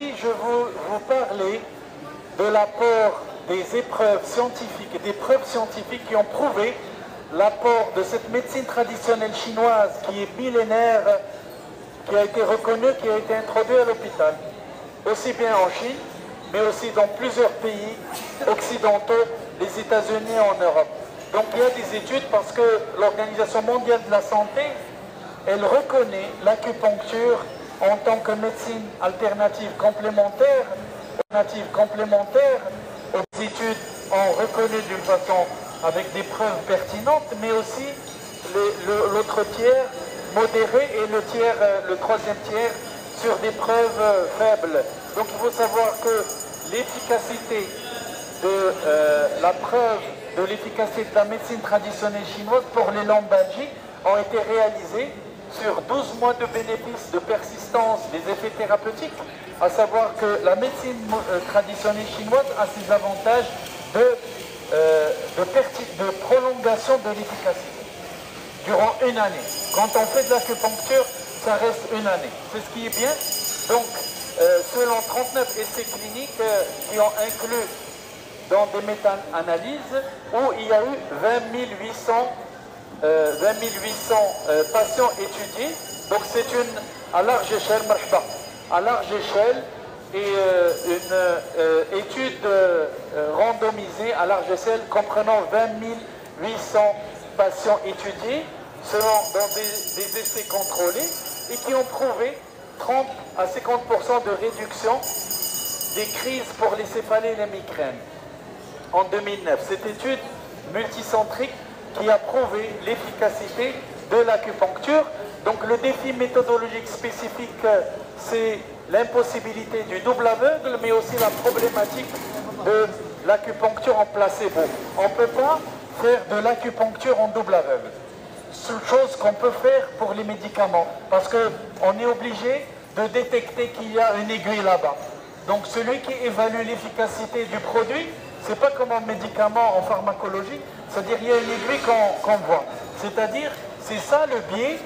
Je vais vous parler de l'apport des épreuves scientifiques et des preuves scientifiques qui ont prouvé l'apport de cette médecine traditionnelle chinoise qui est millénaire, qui a été reconnue, qui a été introduite à l'hôpital, aussi bien en Chine, mais aussi dans plusieurs pays occidentaux, les États-Unis et en Europe. Donc il y a des études parce que l'Organisation mondiale de la santé, elle reconnaît l'acupuncture en tant que médecine alternative complémentaire. Les études ont reconnu d'une façon avec des preuves pertinentes, mais aussi l'autre tiers modéré et le troisième tiers sur des preuves faibles. Donc il faut savoir que l'efficacité de la preuve de l'efficacité de la médecine traditionnelle chinoise pour les lombalgies ont été réalisées sur 12 mois de bénéfices, de persistance, des effets thérapeutiques, à savoir que la médecine traditionnelle chinoise a ses avantages de prolongation de l'efficacité durant une année. Quand on fait de l'acupuncture, ça reste une année. C'est ce qui est bien. Donc, selon 39 essais cliniques qui ont inclus dans des méta-analyses, où il y a eu 20 800 patients étudiés. Donc c'est à large échelle, à large échelle, et une étude randomisée à large échelle comprenant 20 800 patients étudiés dans des essais contrôlés et qui ont prouvé 30 à 50% de réduction des crises pour les céphalées et les migraines en 2009. Cette étude multicentrique qui a prouvé l'efficacité de l'acupuncture. Donc le défi méthodologique spécifique, c'est l'impossibilité du double aveugle, mais aussi la problématique de l'acupuncture en placebo. On ne peut pas faire de l'acupuncture en double aveugle. C'est une chose qu'on peut faire pour les médicaments, parce qu'on est obligé de détecter qu'il y a une aiguille là-bas. Donc celui qui évalue l'efficacité du produit, c'est pas comme un médicament en pharmacologie, c'est-à-dire il y a une aiguille qu'on voit. C'est-à-dire, c'est ça le biais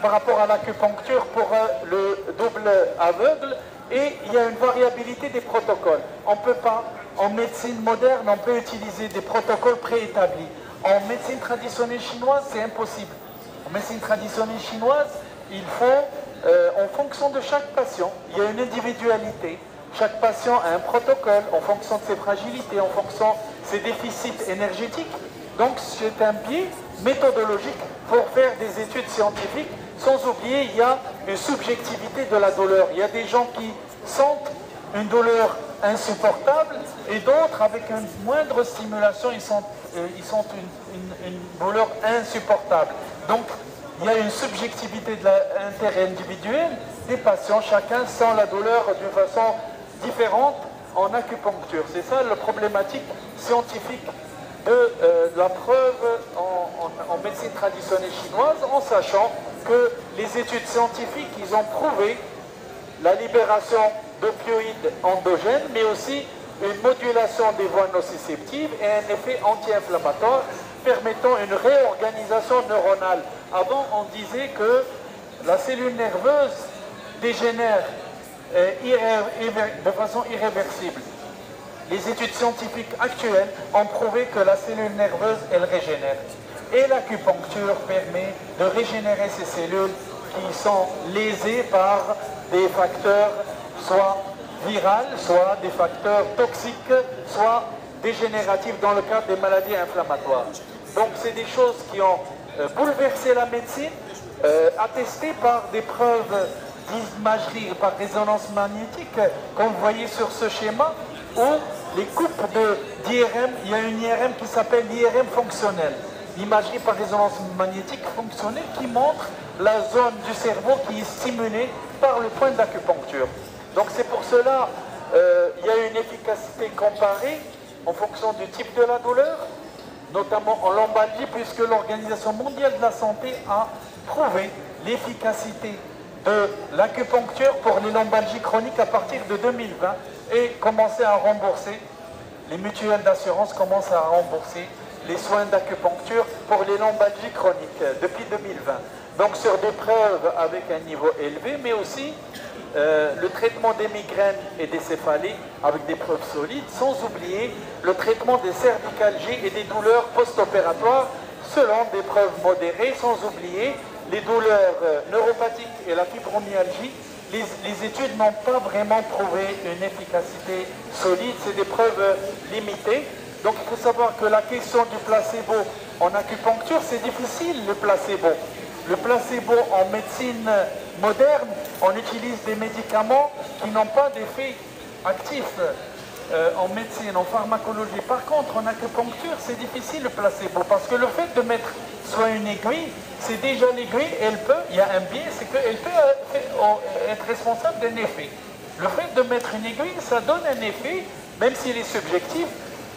par rapport à l'acupuncture pour le double aveugle, et il y a une variabilité des protocoles. On ne peut pas, en médecine moderne, on peut utiliser des protocoles préétablis. En médecine traditionnelle chinoise, c'est impossible. En médecine traditionnelle chinoise, il faut, en fonction de chaque patient, il y a une individualité. Chaque patient a un protocole en fonction de ses fragilités, en fonction de ses déficits énergétiques. Donc c'est un biais méthodologique pour faire des études scientifiques. Sans oublier, il y a une subjectivité de la douleur. Il y a des gens qui sentent une douleur insupportable et d'autres, avec une moindre stimulation, ils sentent une douleur insupportable. Donc il y a une subjectivité de l'inter-individuel des patients. Chacun sent la douleur d'une façon différente en acupuncture. C'est ça la problématique scientifique de la preuve en médecine traditionnelle chinoise, en sachant que les études scientifiques, ils ont prouvé la libération d'opioïdes endogènes, mais aussi une modulation des voies nociceptives et un effet anti-inflammatoire permettant une réorganisation neuronale. Avant, on disait que la cellule nerveuse dégénère de façon irréversible. Les études scientifiques actuelles ont prouvé que la cellule nerveuse, elle régénère. Et l'acupuncture permet de régénérer ces cellules qui sont lésées par des facteurs soit viraux, soit des facteurs toxiques, soit dégénératifs dans le cadre des maladies inflammatoires. Donc c'est des choses qui ont bouleversé la médecine, attestées par des preuves d'imagerie par résonance magnétique, comme vous voyez sur ce schéma, où les coupes d'IRM, il y a une IRM qui s'appelle l'IRM fonctionnelle, l'imagerie par résonance magnétique fonctionnelle, qui montre la zone du cerveau qui est stimulée par le point d'acupuncture. Donc c'est pour cela il y a une efficacité comparée en fonction du type de la douleur, notamment en lombalgie, puisque l'Organisation mondiale de la santé a prouvé l'efficacité de l'acupuncture pour les lombalgies chroniques à partir de 2020 et commencer à rembourser, les mutuelles d'assurance commencent à rembourser les soins d'acupuncture pour les lombalgies chroniques depuis 2020. Donc sur des preuves avec un niveau élevé, mais aussi le traitement des migraines et des céphalées avec des preuves solides, sans oublier le traitement des cervicalgies et des douleurs post-opératoires selon des preuves modérées, sans oublier les douleurs neuropathiques et la fibromyalgie. Les études n'ont pas vraiment prouvé une efficacité solide, c'est des preuves limitées. Donc il faut savoir que la question du placebo en acupuncture, c'est difficile le placebo. Le placebo en médecine moderne, on utilise des médicaments qui n'ont pas d'effet actif en médecine, en pharmacologie. Par contre, en acupuncture, c'est difficile le placebo parce que le fait de mettre soit une aiguille, c'est déjà l'aiguille, il y a un biais, c'est qu'elle peut être responsable d'un effet. Le fait de mettre une aiguille, ça donne un effet, même s'il est subjectif,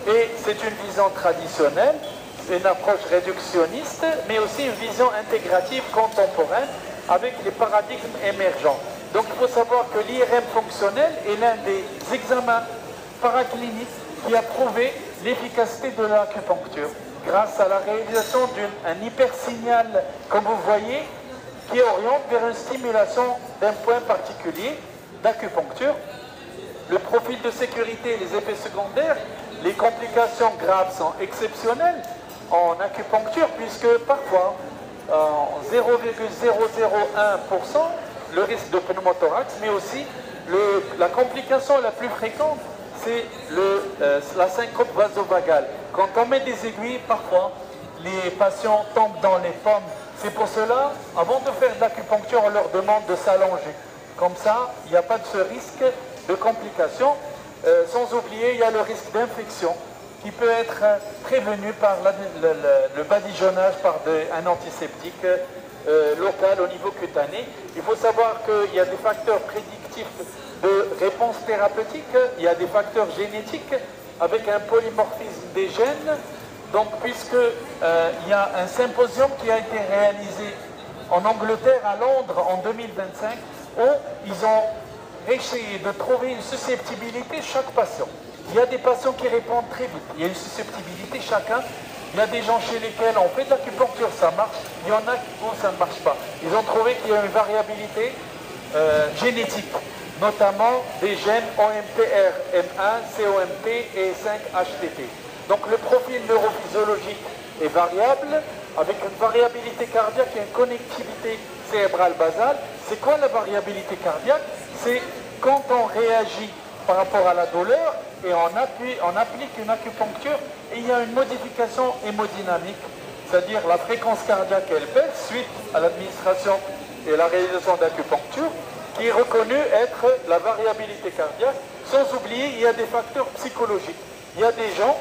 et c'est une vision traditionnelle, une approche réductionniste, mais aussi une vision intégrative contemporaine avec les paradigmes émergents. Donc il faut savoir que l'IRM fonctionnel est l'un des examens paracliniques qui a prouvé l'efficacité de l'acupuncture grâce à la réalisation d'un hypersignal, comme vous voyez, qui oriente vers une stimulation d'un point particulier d'acupuncture. Le profil de sécurité et les effets secondaires, les complications graves sont exceptionnelles en acupuncture puisque parfois, en 0,001%, le risque de pneumothorax, mais aussi la complication la plus fréquente, c'est la syncope vasovagale. Quand on met des aiguilles, parfois, les patients tombent dans les pommes. C'est pour cela, avant de faire de l'acupuncture, on leur demande de s'allonger. Comme ça, il n'y a pas de ce risque de complications. Sans oublier, il y a le risque d'infection qui peut être prévenu par le badigeonnage par un antiseptique local au niveau cutané. Il faut savoir qu'il y a des facteurs prédictifs de réponse thérapeutique, il y a des facteurs génétiques avec un polymorphisme des gènes. Donc, puisqu'il y a un symposium qui a été réalisé en Angleterre, à Londres, en 2025, où ils ont essayé de trouver une susceptibilité chaque patient. Il y a des patients qui répondent très vite, il y a une susceptibilité chacun. Il y a des gens chez lesquels on fait de l'acupuncture, ça marche. Il y en a où ça ne marche pas. Ils ont trouvé qu'il y a une variabilité génétique, notamment des gènes OMPRM1, COMP et 5-HTT. Donc le profil neurophysiologique est variable, avec une variabilité cardiaque et une connectivité cérébrale basale. C'est quoi la variabilité cardiaque? C'est quand on réagit par rapport à la douleur et on applique une acupuncture et il y a une modification hémodynamique, c'est-à-dire la fréquence cardiaque elle baisse suite à l'administration et la réalisation d'acupuncture, qui est reconnue être la variabilité cardiaque. Sans oublier, il y a des facteurs psychologiques. Il y a des gens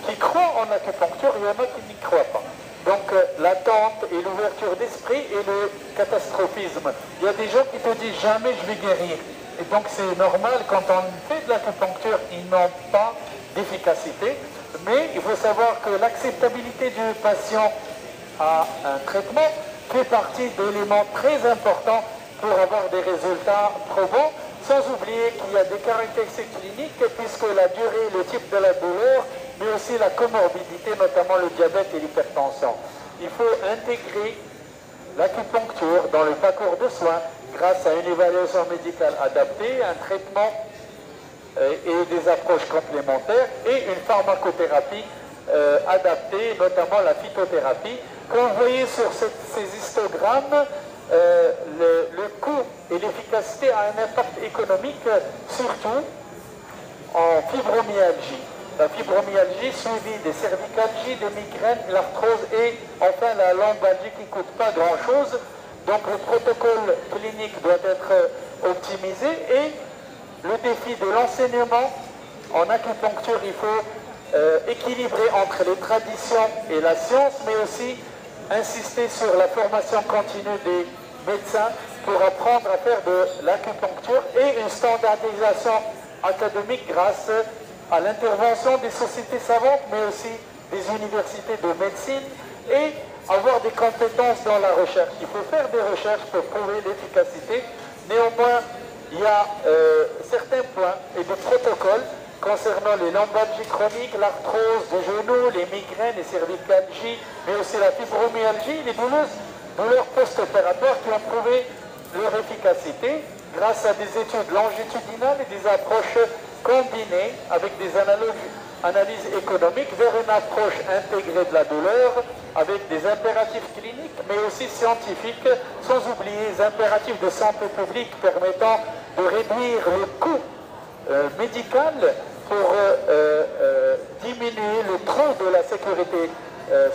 qui croient en acupuncture, il y en a qui n'y croient pas. Donc l'attente et l'ouverture d'esprit et le catastrophisme. Il y a des gens qui te disent jamais je vais guérir. Et donc c'est normal, quand on fait de l'acupuncture, ils n'ont pas d'efficacité. Mais il faut savoir que l'acceptabilité du patient à un traitement fait partie d'éléments très importants pour avoir des résultats probants, sans oublier qu'il y a des caractéristiques cliniques puisque la durée, le type de la douleur, mais aussi la comorbidité, notamment le diabète et l'hypertension. Il faut intégrer l'acupuncture dans le parcours de soins grâce à une évaluation médicale adaptée, un traitement et des approches complémentaires et une pharmacothérapie adaptée, notamment la phytothérapie. Comme vous voyez sur ces histogrammes, le coût et l'efficacité a un impact économique, surtout en fibromyalgie. La fibromyalgie suivie des cervicalgies, des migraines, l'arthrose et enfin la lombalgie qui ne coûte pas grand-chose. Donc le protocole clinique doit être optimisé et le défi de l'enseignement en acupuncture, il faut équilibrer entre les traditions et la science, mais aussi insister sur la formation continue des médecins pour apprendre à faire de l'acupuncture et une standardisation académique grâce à l'intervention des sociétés savantes, mais aussi des universités de médecine et avoir des compétences dans la recherche. Il faut faire des recherches pour prouver l'efficacité. Néanmoins, il y a certains points et des protocoles concernant les lombalgies chroniques, l'arthrose des genoux, les migraines, les cervicalgies, mais aussi la fibromyalgie, les douleurs post-opératoires qui ont prouvé leur efficacité. grâce à des études longitudinales et des approches combinées avec des analyses économiques vers une approche intégrée de la douleur avec des impératifs cliniques mais aussi scientifiques, sans oublier les impératifs de santé publique permettant de réduire le coût médical pour diminuer le trou de la sécurité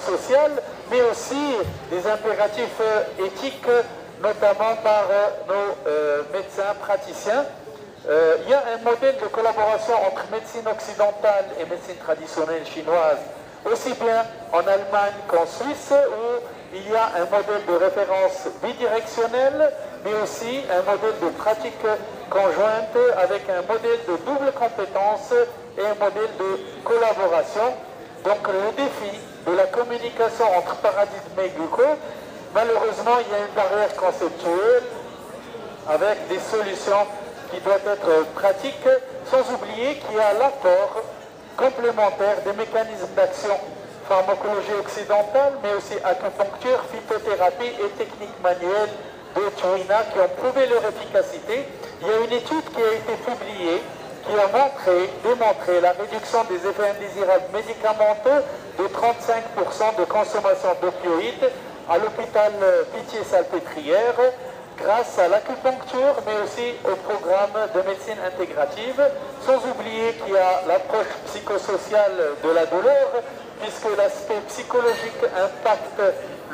sociale, mais aussi des impératifs éthiques, notamment par nos médecins praticiens. Il y a un modèle de collaboration entre médecine occidentale et médecine traditionnelle chinoise, aussi bien en Allemagne qu'en Suisse, où il y a un modèle de référence bidirectionnel, mais aussi un modèle de pratique conjointe avec un modèle de double compétence et un modèle de collaboration. Donc le défi de la communication entre paradigmes médicaux, malheureusement il y a une barrière conceptuelle avec des solutions qui doivent être pratiques, sans oublier qu'il y a l'apport complémentaire des mécanismes d'action pharmacologie occidentale, mais aussi acupuncture, phytothérapie et techniques manuelles de Tuina qui ont prouvé leur efficacité. Il y a une étude qui a été publiée qui a démontré la réduction des effets indésirables médicamenteux de 35% de consommation d'opioïdes à l'hôpital Pitié-Salpêtrière grâce à l'acupuncture, mais aussi au programme de médecine intégrative, sans oublier qu'il y a l'approche psychosociale de la douleur, puisque l'aspect psychologique impacte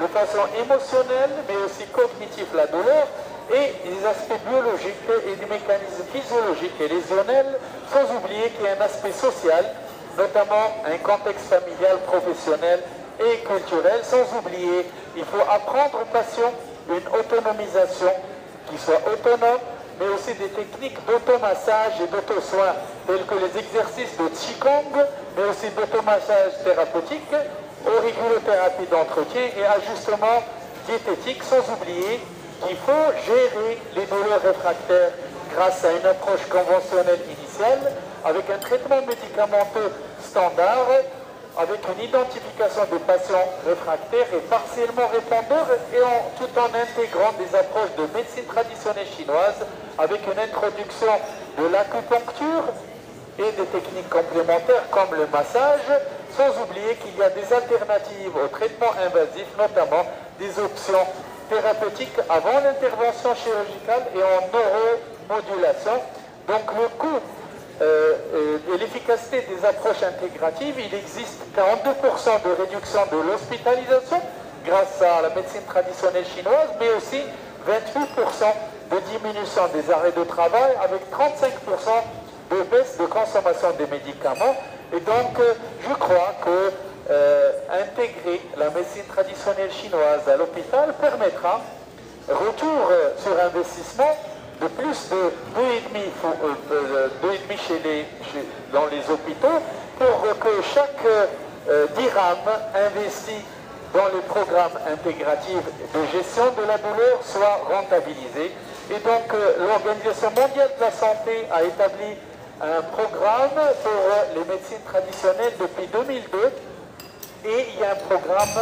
de façon émotionnelle, mais aussi cognitive la douleur, et les aspects biologiques et des mécanismes physiologiques et lésionnels, sans oublier qu'il y a un aspect social, notamment un contexte familial, professionnel et culturel, sans oublier il faut apprendre aux patients une autonomisation qui soit autonome, mais aussi des techniques d'automassage et d'auto-soin, tels que les exercices de Qigong, mais aussi d'automassage thérapeutique, auriculothérapie d'entretien et ajustement diététique, sans oublier qu'il faut gérer les douleurs réfractaires grâce à une approche conventionnelle initiale, avec un traitement médicamenteux standard, avec une identification des patients réfractaires et partiellement répondeurs, et tout en intégrant des approches de médecine traditionnelle chinoise, avec une introduction de l'acupuncture et des techniques complémentaires comme le massage, sans oublier qu'il y a des alternatives au traitement invasif, notamment des options thérapeutiques avant l'intervention chirurgicale et en neuromodulation. Donc le coût et l'efficacité des approches intégratives, il existe 42% de réduction de l'hospitalisation grâce à la médecine traditionnelle chinoise, mais aussi 28% de diminution des arrêts de travail avec 35% de baisse de consommation des médicaments. Et donc, je crois que intégrer la médecine traditionnelle chinoise à l'hôpital permettra retour sur investissement de plus de 2,5 dans les hôpitaux pour que chaque dirham investi dans les programmes intégratifs de gestion de la douleur soit rentabilisé. Et donc l'Organisation mondiale de la santé a établi un programme pour les médecines traditionnelles depuis 2002 et il y a un programme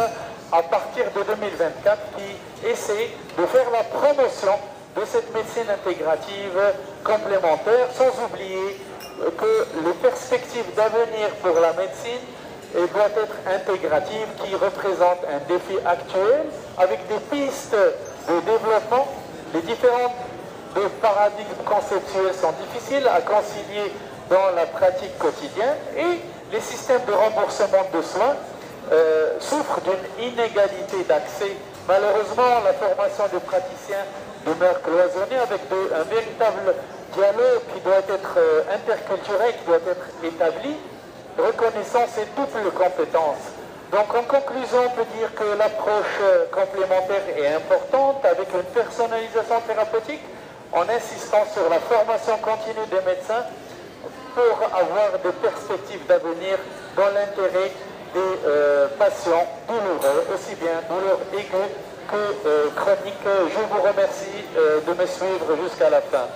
à partir de 2024 qui essaie de faire la promotion de cette médecine intégrative complémentaire, sans oublier que les perspectives d'avenir pour la médecine doivent être intégratives, qui représentent un défi actuel, avec des pistes de développement. Les différents paradigmes conceptuels sont difficiles à concilier dans la pratique quotidienne, et les systèmes de remboursement de soins souffrent d'une inégalité d'accès. Malheureusement, la formation des praticiens demeure cloisonnée avec un véritable dialogue qui doit être interculturel, qui doit être établi, reconnaissant ces doubles compétences. Donc en conclusion, on peut dire que l'approche complémentaire est importante avec une personnalisation thérapeutique en insistant sur la formation continue des médecins pour avoir des perspectives d'avenir dans l'intérêt des patients douloureux, aussi bien douleurs aiguës que chroniques. Je vous remercie de me suivre jusqu'à la fin.